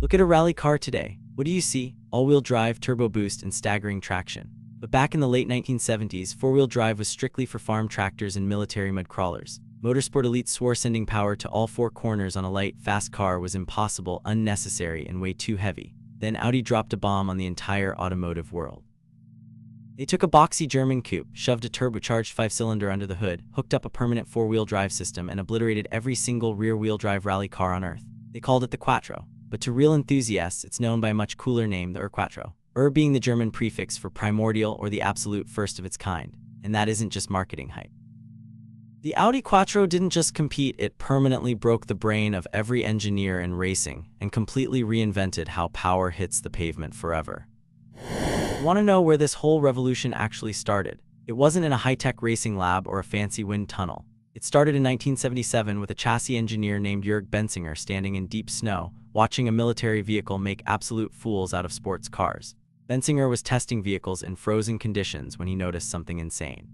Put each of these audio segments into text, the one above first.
Look at a rally car today. What do you see? All-wheel drive, turbo boost, and staggering traction. But back in the late 1970s, four-wheel drive was strictly for farm tractors and military mud crawlers. Motorsport elites swore sending power to all four corners on a light, fast car was impossible, unnecessary, and way too heavy. Then Audi dropped a bomb on the entire automotive world. They took a boxy German coupe, shoved a turbocharged 5-cylinder under the hood, hooked up a permanent four-wheel drive system, and obliterated every single rear-wheel drive rally car on Earth. They called it the Quattro, but to real enthusiasts it's known by a much cooler name, the Ur-Quattro. Ur being the German prefix for primordial or the absolute first of its kind, and that isn't just marketing hype. The Audi Quattro didn't just compete, it permanently broke the brain of every engineer in racing and completely reinvented how power hits the pavement forever. Want to know where this whole revolution actually started? It wasn't in a high-tech racing lab or a fancy wind tunnel. It started in 1977 with a chassis engineer named Jörg Bensinger standing in deep snow, watching a military vehicle make absolute fools out of sports cars. Bensinger was testing vehicles in frozen conditions when he noticed something insane.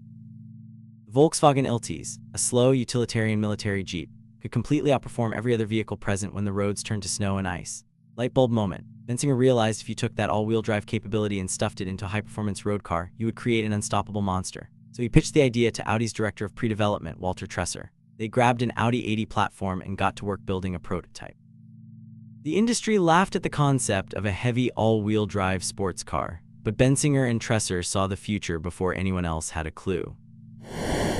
The Volkswagen Iltis, a slow, utilitarian military jeep, could completely outperform every other vehicle present when the roads turned to snow and ice. Light bulb moment. Bensinger realized if you took that all-wheel drive capability and stuffed it into a high-performance road car, you would create an unstoppable monster. So he pitched the idea to Audi's director of pre-development, Walter Tresser. They grabbed an Audi 80 platform and got to work building a prototype. The industry laughed at the concept of a heavy all-wheel drive sports car, but Bensinger and Tresser saw the future before anyone else had a clue.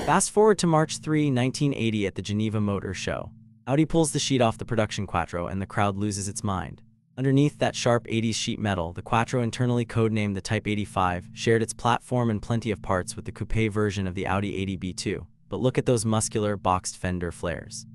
Fast forward to March 3, 1980 at the Geneva Motor Show. Audi pulls the sheet off the production Quattro and the crowd loses its mind. Underneath that sharp 80s sheet metal, the Quattro, internally codenamed the Type 85, shared its platform and plenty of parts with the coupe version of the Audi 80 B2. But look at those muscular, boxed fender flares.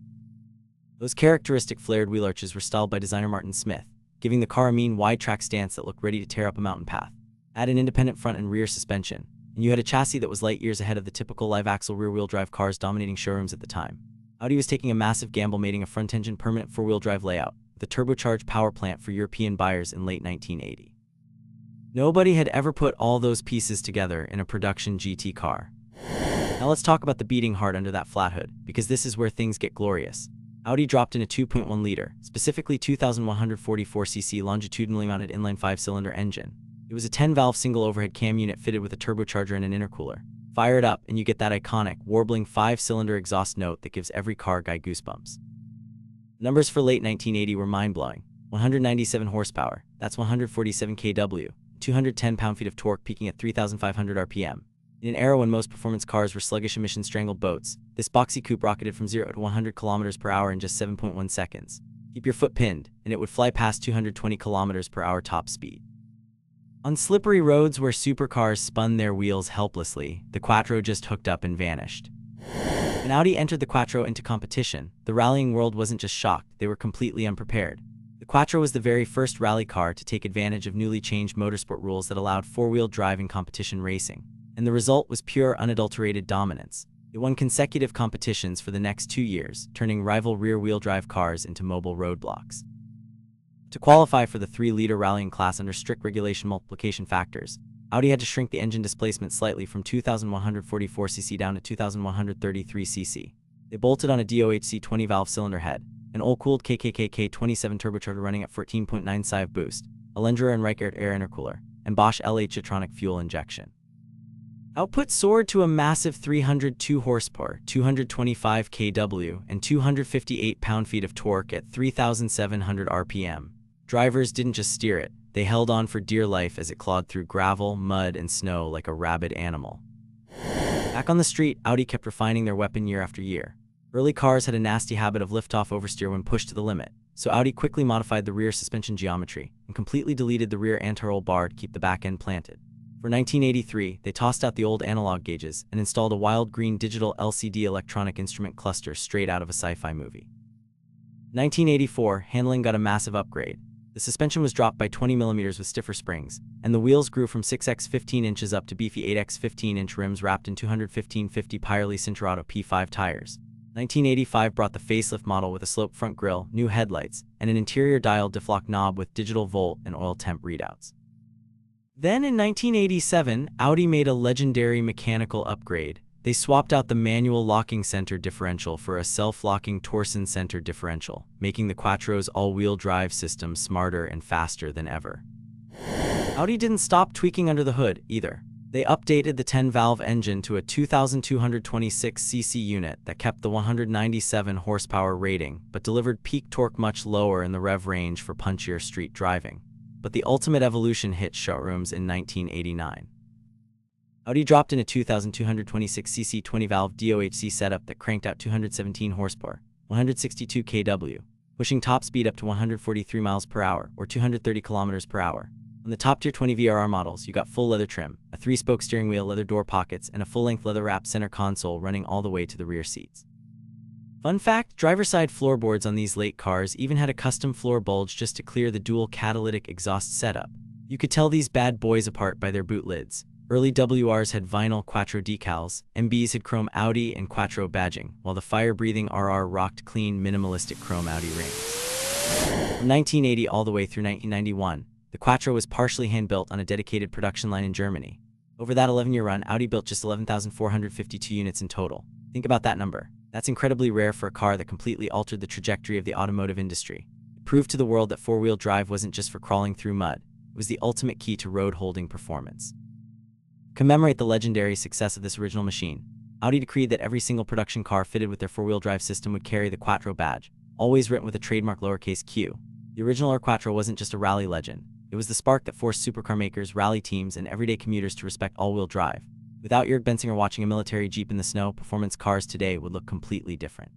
Those characteristic flared wheel arches were styled by designer Martin Smith, giving the car a mean, wide-track stance that looked ready to tear up a mountain path. Add an independent front and rear suspension, and you had a chassis that was light years ahead of the typical live-axle rear-wheel drive cars dominating showrooms at the time. Audi was taking a massive gamble, making a front-engine permanent four-wheel drive layout, the turbocharged power plant for European buyers in late 1980. Nobody had ever put all those pieces together in a production GT car. Now let's talk about the beating heart under that flat hood, because this is where things get glorious. Audi dropped in a 2.1-liter, specifically 2,144cc longitudinally mounted inline-five cylinder engine. It was a 10-valve single overhead cam unit fitted with a turbocharger and an intercooler. Fire it up and you get that iconic, warbling 5-cylinder exhaust note that gives every car guy goosebumps. Numbers for late 1980 were mind-blowing. 197 horsepower, that's 147 kW, 210 pound-feet of torque peaking at 3,500 RPM. In an era when most performance cars were sluggish emission-strangled boats, this boxy coupe rocketed from 0 to 100 km per hour in just 7.1 seconds. Keep your foot pinned, and it would fly past 220 km per hour top speed. On slippery roads where supercars spun their wheels helplessly, the Quattro just hooked up and vanished. When Audi entered the Quattro into competition, the rallying world wasn't just shocked, they were completely unprepared. The Quattro was the very first rally car to take advantage of newly changed motorsport rules that allowed four-wheel drive in competition racing, and the result was pure, unadulterated dominance. It won consecutive competitions for the next 2 years, turning rival rear-wheel drive cars into mobile roadblocks. To qualify for the 3-liter rallying class under strict regulation multiplication factors, Audi had to shrink the engine displacement slightly from 2,144cc down to 2,133cc. They bolted on a DOHC 20-valve cylinder head, an oil-cooled KKKK-27 turbocharger running at 14.95 boost, a Lenderer and Reichert air intercooler, and Bosch LH-tronic fuel injection. Output soared to a massive 302 horsepower, 225 kW, and 258 pound-feet of torque at 3,700 RPM. Drivers didn't just steer it, they held on for dear life as it clawed through gravel, mud, and snow like a rabid animal. Back on the street, Audi kept refining their weapon year after year. Early cars had a nasty habit of lift-off oversteer when pushed to the limit, so Audi quickly modified the rear suspension geometry and completely deleted the rear anti-roll bar to keep the back end planted. For 1983, they tossed out the old analog gauges and installed a wild green digital LCD electronic instrument cluster straight out of a sci-fi movie. 1984, handling got a massive upgrade. The suspension was dropped by 20 mm with stiffer springs, and the wheels grew from 6x 15 inches up to beefy 8x 15-inch rims wrapped in 215/50 Pirelli Cinturato P5 tires. 1985 brought the facelift model with a sloped front grille, new headlights, and an interior dial diff-lock knob with digital volt and oil temp readouts. Then in 1987, Audi made a legendary mechanical upgrade. They swapped out the manual locking center differential for a self-locking torsion center differential, making the Quattro's all-wheel drive system smarter and faster than ever. Audi didn't stop tweaking under the hood, either. They updated the 10-valve engine to a 2,226cc unit that kept the 197 horsepower rating, but delivered peak torque much lower in the rev range for punchier street driving. But the ultimate evolution hit showrooms in 1989. Audi dropped in a 2,226cc 20-valve DOHC setup that cranked out 217 horsepower, 162 kW, pushing top speed up to 143 miles per hour, or 230 kilometers per hour. On the top-tier 20 VRR models, you got full leather trim, a 3-spoke steering wheel, leather door pockets, and a full-length leather-wrapped center console running all the way to the rear seats. Fun fact, driver-side floorboards on these late cars even had a custom floor bulge just to clear the dual catalytic exhaust setup. You could tell these bad boys apart by their boot lids. Early WRs had vinyl Quattro decals, MBs had chrome Audi and Quattro badging, while the fire-breathing RR rocked clean, minimalistic chrome Audi rings. From 1980 all the way through 1991, the Quattro was partially hand-built on a dedicated production line in Germany. Over that 11-year run, Audi built just 11,452 units in total. Think about that number. That's incredibly rare for a car that completely altered the trajectory of the automotive industry. It proved to the world that four-wheel drive wasn't just for crawling through mud. It was the ultimate key to road-holding performance. To commemorate the legendary success of this original machine, Audi decreed that every single production car fitted with their four-wheel drive system would carry the Quattro badge, always written with a trademark lowercase q. The original Ur-Quattro wasn't just a rally legend. It was the spark that forced supercar makers, rally teams, and everyday commuters to respect all-wheel drive. Without Jürgen Benzinger watching a military Jeep in the snow, performance cars today would look completely different.